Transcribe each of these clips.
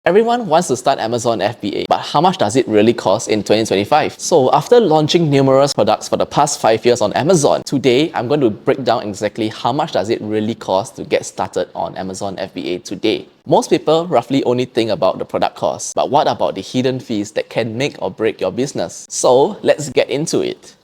Everyone wants to start Amazon FBA, but how much does it really cost in 2025? So after launching numerous products for the past 5 years on Amazon, today I'm going to break down exactly how much does it really cost to get started on Amazon FBA today. Most people roughly only think about the product cost, but what about the hidden fees that can make or break your business? So let's get into it.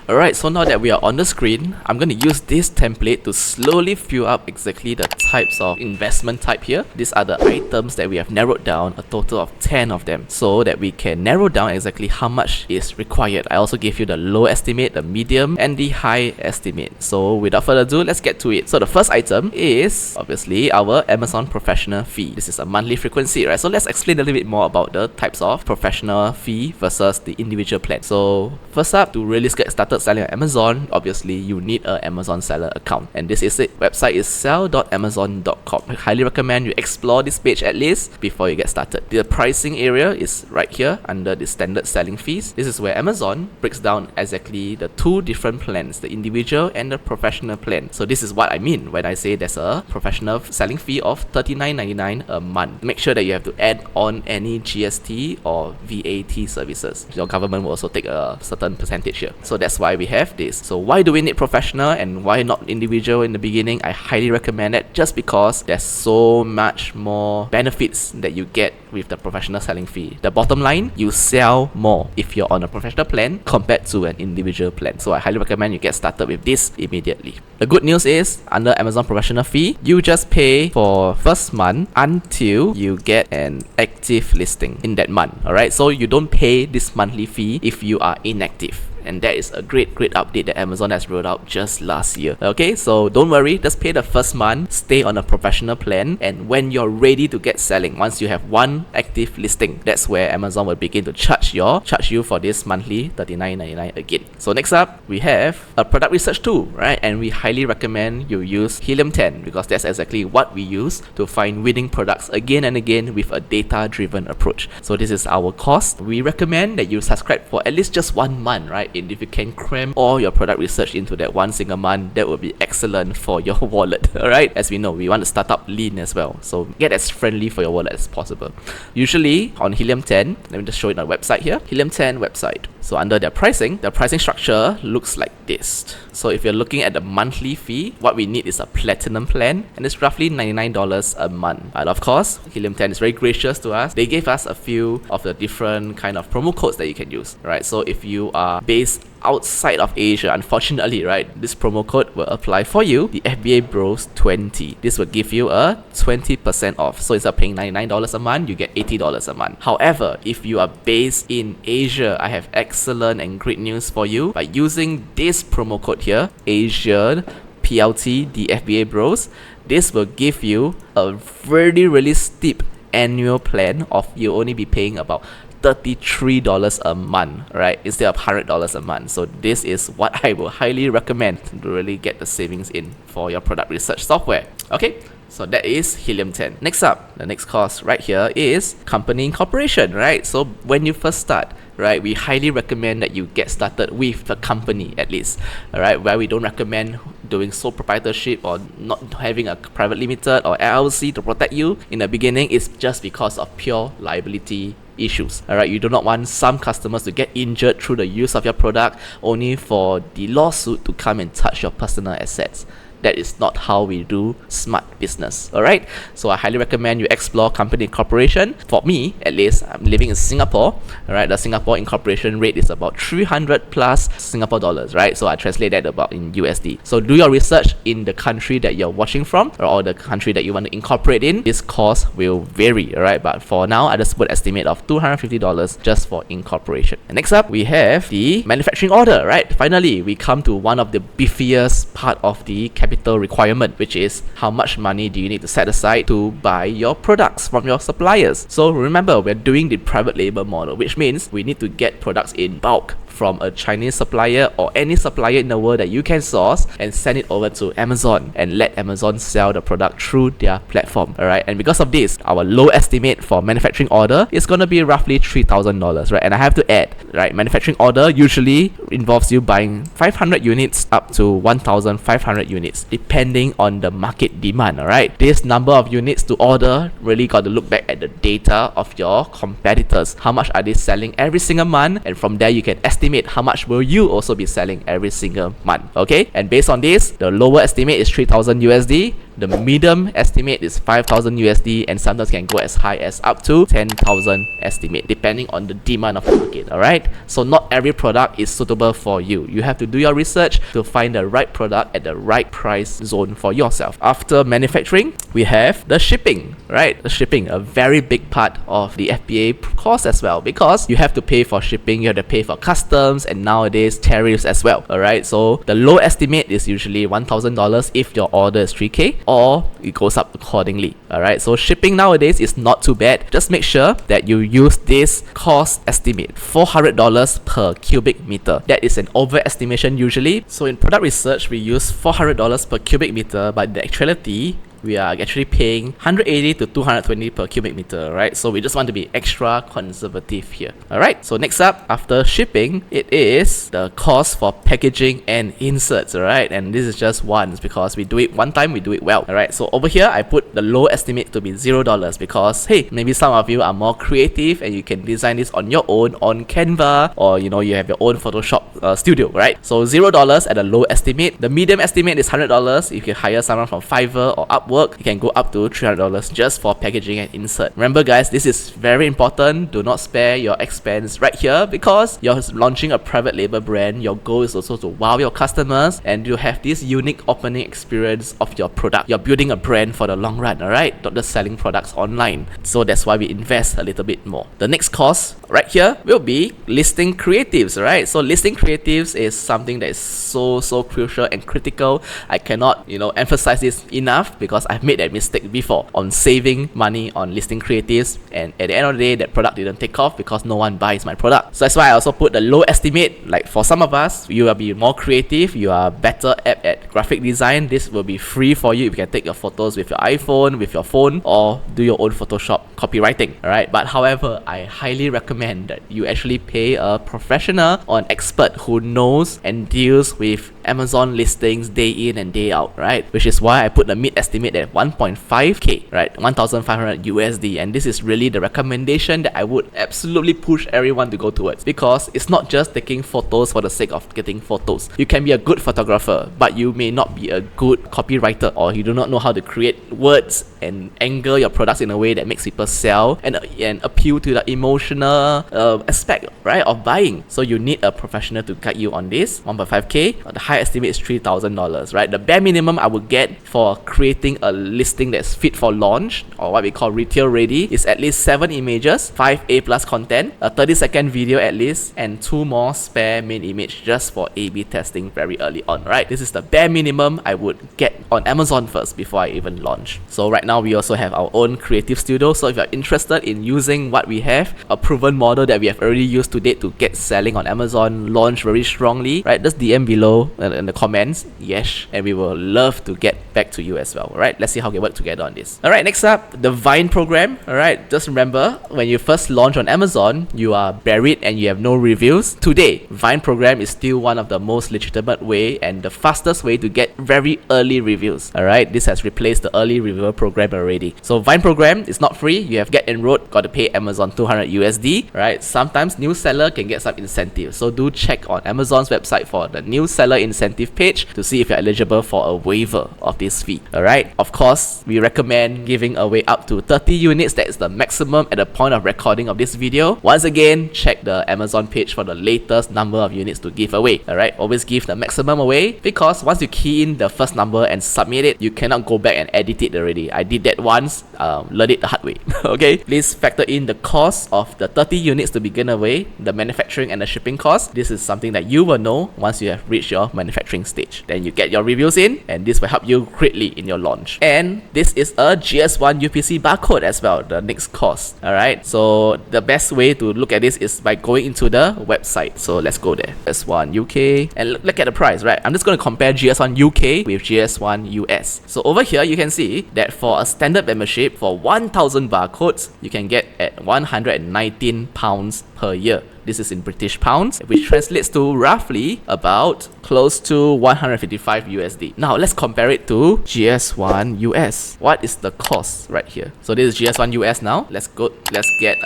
Alright, so now that we are on the screen, I'm going to use this template to slowly fill up exactly the types of investment type here. These are the items that we have narrowed down, a total of 10 of them, so that we can narrow down exactly how much is required. I also give you the low estimate, the medium, and the high estimate. So without further ado, let's get to it. So the first item is obviously our Amazon professional fee. This is a monthly frequency, right? So let's explain a little bit more about the types of professional fee versus the individual plan. So first up, to really get started selling on Amazon, obviously you need an Amazon seller account, and this is it. Website is sell.amazon.com. I highly recommend you explore this page at least before you get started. The pricing area is right here under the standard selling fees. This is where Amazon breaks down exactly the two different plans, the individual and the professional plan. So this is what I mean when I say there's a professional selling fee of $39.99 a month. Make sure that you have to add on any GST or VAT services. Your government will also take a certain percentage here. So that's why we have this. So why do we need professional and why not individual in the beginning? I highly recommend it just because there's so much more benefits that you get with the professional selling fee. The bottom line, you sell more if you're on a professional plan compared to an individual plan. So I highly recommend you get started with this immediately. The good news is, under Amazon professional fee, you just pay for first month until you get an active listing in that month. Alright, so you don't pay this monthly fee if you are inactive. And that is a great update that Amazon has rolled out just last year. Okay, so don't worry, just pay the first month, stay on a professional plan, and when you're ready to get selling, once you have one active listing, that's where Amazon will begin to charge you for this monthly $39.99 again. So next up, we have a product research tool, right? And we highly recommend you use Helium 10 because that's exactly what we use to find winning products again and again with a data-driven approach. So this is our cost. We recommend that you subscribe for at least just 1 month, right? And if you can cram all your product research into that one single month, that will be excellent for your wallet. Alright, as we know, we want to start up lean as well, so get as friendly for your wallet as possible. Usually on Helium 10, let me just show it on the website here, Helium 10 website. So under their pricing, the pricing structure looks like this. So if you're looking at the monthly fee, what we need is a platinum plan, and it's roughly $99 a month. But of course, Helium 10 is very gracious to us. They gave us a few of the different kind of promo codes that you can use, right? So if you are based outside of Asia, unfortunately, right, this promo code will apply for you, the FBA Bros 20. This will give you a 20% off. So instead of paying $99 a month, you get $80 a month. However, if you are based in Asia, I have excellent and great news for you. By using this promo code here, Asia PLT, the FBA Bros, this will give you a really steep annual plan of you'll only be paying about $33 a month, right, instead of $100 a month. So this is what I will highly recommend to really get the savings in for your product research software. Okay, so that is Helium 10. Next up, the next cost right here is company incorporation, right? So when you first start, right, we highly recommend that you get started with the company at least. Alright, where we don't recommend doing sole proprietorship or not having a private limited or LLC to protect you in the beginning is just because of pure liability issues. Alright, you do not want some customers to get injured through the use of your product only for the lawsuit to come and touch your personal assets. That is not how we do smart business. Alright, so I highly recommend you explore company incorporation. For me, at least, I'm living in Singapore. Alright, the Singapore incorporation rate is about 300 plus Singapore dollars, right? So I translate that about in USD. So do your research in the country that you're watching from or the country that you want to incorporate in. This cost will vary, alright? But for now, I just put estimate of $250 just for incorporation. And next up, we have the manufacturing order, right? Finally, we come to one of the beefiest part of the capital requirement, which is how much money do you need to set aside to buy your products from your suppliers. So remember, we're doing the private label model, which means we need to get products in bulk from a Chinese supplier or any supplier in the world that you can source and send it over to Amazon and let Amazon sell the product through their platform. Alright, and because of this, our low estimate for manufacturing order is going to be roughly $3,000, right? And I have to add, right, manufacturing order usually involves you buying 500 units up to 1,500 units depending on the market demand. Alright, this number of units to order really got to look back at the data of your competitors. How much are they selling every single month? And from there you can estimate how much will you also be selling every single month. Okay, and based on this, the lower estimate is 3,000 USD, the medium estimate is 5,000 USD, and sometimes can go as high as up to 10,000 estimate depending on the demand of the market. Alright, so not every product is suitable for you. You have to do your research to find the right product at the right price zone for yourself. After manufacturing, we have the shipping, right? The shipping, a very big part of the FBA cost as well, because you have to pay for shipping, you have to pay for customs, and nowadays tariffs as well. Alright, so the low estimate is usually $1,000 if your order is 3K, or it goes up accordingly. Alright, so shipping nowadays is not too bad. Just make sure that you use this cost estimate, $400 per cubic meter. That is an overestimation usually. So in product research, we use $400 per cubic meter, but the actuality, we are actually paying 180 to 220 per cubic meter, right? So we just want to be extra conservative here. Alright, so next up, after shipping, it is the cost for packaging and inserts. Alright, and this is just once because we do it one time, we do it well. Alright, so over here I put the low estimate to be $0 because hey, maybe some of you are more creative and you can design this on your own on Canva, or you know, you have your own Photoshop studio, right? So $0 at a low estimate. The medium estimate is $100. You can hire someone from Fiverr or Upwork, you can go up to $300 just for packaging and insert. Remember guys, this is very important. Do not spare your expense right here because you're launching a private label brand. Your goal is also to wow your customers and you have this unique opening experience of your product. You're building a brand for the long run, alright? Not just selling products online. So that's why we invest a little bit more. The next cost right here will be listing creatives, right? So listing creatives is something that is so crucial and critical. I cannot, emphasize this enough because I've made that mistake before on saving money on listing creatives, and at the end of the day that product didn't take off because no one buys my product. So that's why I also put the low estimate. Like for some of us, you will be more creative, you are better at graphic design. This will be free for you. You can take your photos with your iPhone, with your phone, or do your own Photoshop copywriting. Alright, but however, I highly recommend that you actually pay a professional or an expert who knows and deals with Amazon listings day in and day out, right? Which is why I put the mid estimate at 1.5k, right? 1,500 USD, and this is really the recommendation that I would absolutely push everyone to go towards, because it's not just taking photos for the sake of getting photos. You can be a good photographer, but you may not be a good copywriter, or you do not know how to create words and angle your products in a way that makes people sell and appeal to the emotional aspect, right, of buying. So you need a professional to guide you on this. 1.5k, the high estimate is $3,000, right? The bare minimum I would get for creating a listing that's fit for launch, or what we call retail ready, is at least 7 images, 5 A+ content, a 30-second video at least, and 2 more spare main image just for A/B testing very early on, right? This is the bare minimum I would get on Amazon first before I even launch. So right now we also have our own creative studio, so if you're interested in using what we have, a proven model that we have already used to date to get selling on Amazon, launch very strongly, right? Just DM below in the comments, yes, and we will love to get back to you as well. Alright, let's see how we work together on this. Alright, next up, the Vine program. Alright, just remember, when you first launch on Amazon, you are buried and you have no reviews. Today, Vine program is still one of the most legitimate way and the fastest way to get very early reviews. Alright, this has replaced the early reviewer program already. So Vine program is not free. You have get enrolled, got to pay Amazon 200 USD. Right, sometimes new seller can get some incentive. So do check on Amazon's website for the new seller incentive page to see if you're eligible for a waiver of this fee. Alright, of course, we recommend giving away up to 30 units. That is the maximum at the point of recording of this video. Once again, check the Amazon page for the latest number of units to give away. Alright, always give the maximum away, because once you key in the first number and submit it, you cannot go back and edit it already. I did that once, learned it the hard way. Okay, please factor in the cost of the 30 units to begin away, the manufacturing and the shipping cost. This is something that you will know once you have reached your manufacturing stage. Then you get your reviews in, and this will help you greatly in your launch. And this is a GS1 UPC barcode as well, the next course. Alright, so the best way to look at this is by going into the website. So let's go there. GS1 UK, and look at the price, right? I'm just going to compare GS1 UK with GS1 US. So over here, you can see that for a standard membership for 1,000 barcodes, you can get at £119 per year. This is in British pounds, which translates to roughly about close to 155 USD. Now let's compare it to GS1 US. What is the cost right here? So this is GS1 US now. Let's get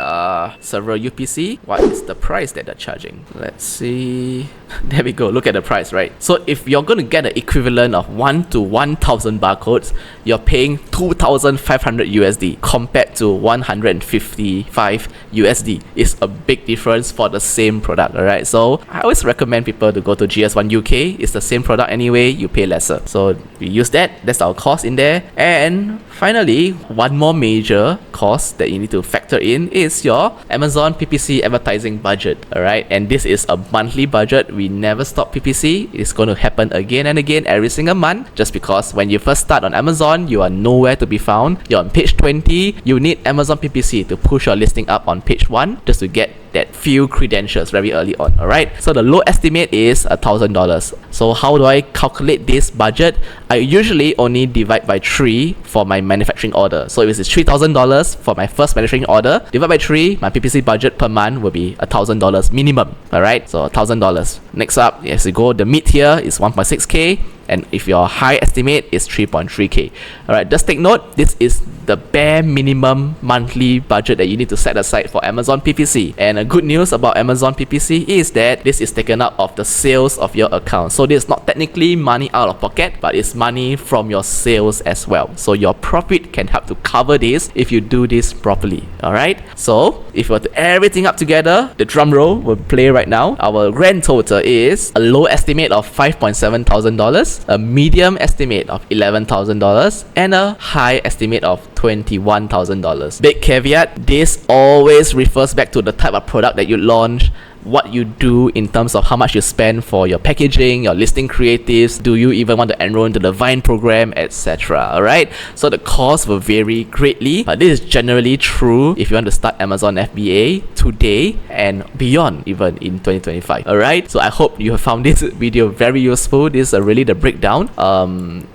several UPC. What is the price that they're charging? Let's see. There we go. Look at the price, right? So if you're going to get the equivalent of 1 to 1,000 barcodes, you're paying 2,500 USD compared to 155 USD. It's a big difference for the same product, alright? So I always recommend people to go to GS1 UK. It's the same product anyway, you pay lesser. So we use that. That's our cost in there. And finally, one more major cost that you need to factor in is your Amazon PPC advertising budget, alright? And this is a monthly budget. We never stop PPC. It's going to happen again and again every single month, just because when you first start on Amazon, you are nowhere to be found. You're on page 20. You need Amazon PPC to push your listing up on page 1 just to get that few credentials very early on. Alright, so the low estimate is $1,000. So how do I calculate this budget? I usually only divide by 3 for my manufacturing order. So if it's $3,000 for my first manufacturing order, divide by 3, my PPC budget per month will be $1,000 minimum. Alright, so $1,000. Next up, as you go, the mid here is 1.6k, and if your high estimate is 3.3k. Alright, just take note, this is the bare minimum monthly budget that you need to set aside for Amazon PPC. And a good news about Amazon PPC is that this is taken out of the sales of your account. So this is not technically money out of pocket, but it's money from your sales as well. So your profit can help to cover this if you do this properly. Alright, so if you were to add everything up together, the drum roll will play right now. Our grand total is a low estimate of $5,700, a medium estimate of $11,000, and a high estimate of $21,000. Big caveat, this always refers back to the type of product that you launch, what you do in terms of how much you spend for your packaging, your listing creatives, do you even want to enroll into the Vine program, etc. Alright, so the cost will vary greatly, but this is generally true if you want to start Amazon FBA today and beyond, even in 2025. Alright, so I hope you have found this video very useful. This is really the breakdown.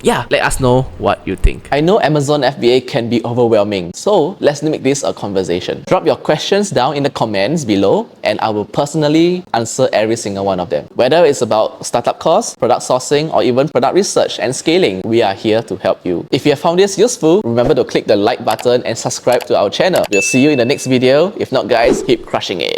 Yeah, let us know what you think. I know Amazon FBA can be overwhelming, so let's make this a conversation. Drop your questions down in the comments below, and I will personally answer every single one of them. Whether it's about startup costs, product sourcing, or even product research and scaling, we are here to help you. If you have found this useful, remember to click the like button and subscribe to our channel. We'll see you in the next video. If not, guys, keep crushing it.